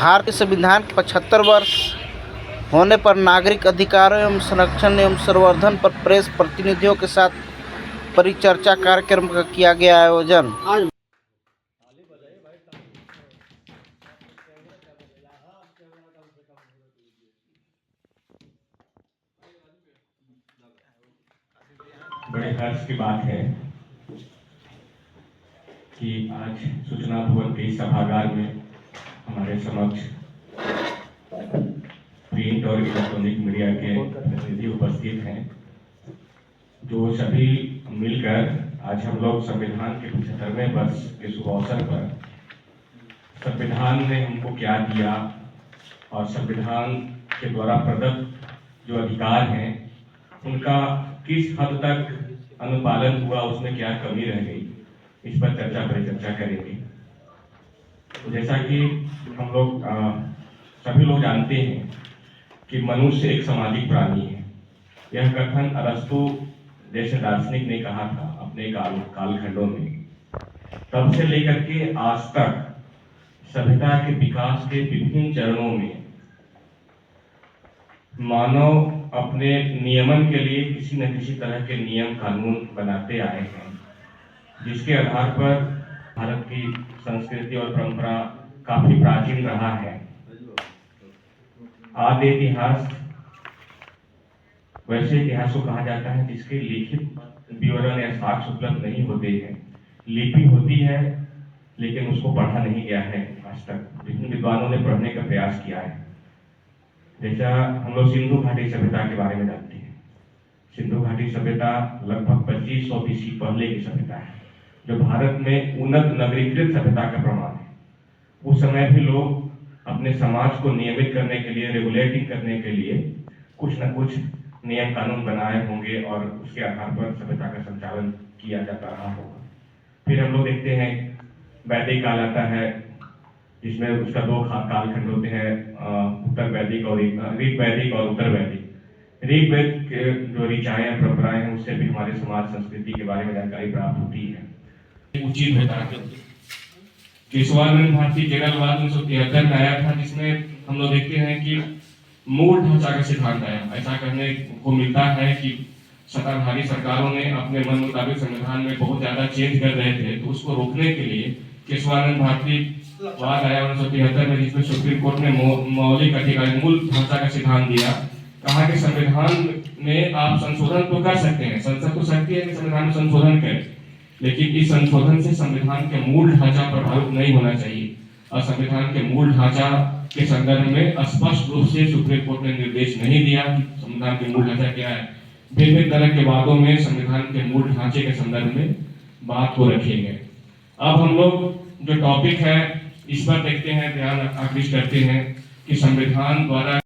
भारतीय संविधान के 75 वर्ष होने पर नागरिक अधिकारों एवं संरक्षण एवं संवर्धन पर प्रेस प्रतिनिधियों के साथ परिचर्चा कार्यक्रम का किया गया आयोजन। बड़े हर्ष की बात है कि आज सूचना भवन के सभागार में हमारे समक्ष प्रिंट और इलेक्ट्रॉनिक मीडिया के प्रतिनिधि उपस्थित हैं, जो सभी मिलकर आज हम लोग संविधान के 75वें वर्ष के शुभ अवसर पर संविधान ने हमको क्या दिया और संविधान के द्वारा प्रदत्त जो अधिकार हैं उनका किस हद तक अनुपालन हुआ, उसमें क्या कमी रह गई, इस पर परिचर्चा करेंगे। तो जैसा कि हम लोग सभी लोग जानते हैं कि मनुष्य एक सामाजिक प्राणी है। यह कथन अरस्तु जैसे दार्शनिक ने कहा था अपने कालखंडों में। तब से लेकर के आज तक सभ्यता के विकास के विभिन्न चरणों में मानव अपने नियमन के लिए किसी न किसी तरह के नियम कानून बनाते आए हैं, जिसके आधार पर भारत की संस्कृति और परंपरा काफी प्राचीन रहा है। आदि इतिहास वैसे इतिहास को कहा जाता है जिसके लिखित विवरण या साक्ष्य उपलब्ध नहीं होते हैं। लिपि होती है लेकिन उसको पढ़ा नहीं गया है आज तक। विभिन्न विद्वानों ने पढ़ने का प्रयास किया है। जैसा हम लोग सिंधु घाटी सभ्यता के बारे में जानते हैं। सिंधु घाटी सभ्यता लगभग 2500 BC पहले की सभ्यता है, जो भारत में उन्नत नगरीकृत सभ्यता का प्रमाण है। उस समय भी लोग अपने समाज को नियमित करने के लिए, रेगुलेटिंग करने के लिए कुछ न कुछ नियम कानून बनाए होंगे और उसके आधार पर सभ्यता का संचालन किया जाता रहा होगा। फिर हम लोग देखते हैं वैदिक काल आता है, जिसमें उसका दो कालखंड होते हैं, उत्तर वैदिक और ऋग वैदिक और उत्तर वैदिक। ऋग वैद के जो ऋचाएं परंपराएं हैं उससे भी हमारे समाज संस्कृति के बारे में जानकारी प्राप्त होती है। उचित होता है केशवानंद भारती केरलवाद 1973 में आया था, जिसमें हम लोग देखते हैं कि मूल ढांचा का सिद्धांत आया। ऐसा कहने को मिलता है कि सत्ताधारी सरकारों ने अपने मन मुताबिक संविधान में बहुत ज्यादा चेंज कर रहे थे, तो उसको रोकने के लिए केशवानंद भारती वाद आया 1973 में, जिसमें सुप्रीम कोर्ट ने मौलिक अधिकार मूल ढांचा का सिद्धांत दिया। कहा कि संविधान में आप संशोधन तो कर सकते हैं, संसद तो सकती है कि संविधान में संशोधन करें, लेकिन इस संशोधन से संविधान के मूल ढांचा प्रभावित नहीं होना चाहिए। और संविधान के मूल ढांचा के संदर्भ में स्पष्ट रूप से सुप्रीम कोर्ट ने निर्देश नहीं दिया कि संविधान के मूल ढांचा क्या है। विभिन्न तरह के वादों में संविधान के मूल ढांचे के संदर्भ में बात को रखेंगे। अब हम लोग जो टॉपिक है इस पर देखते हैं, ध्यान आकृष्ट करते हैं कि संविधान द्वारा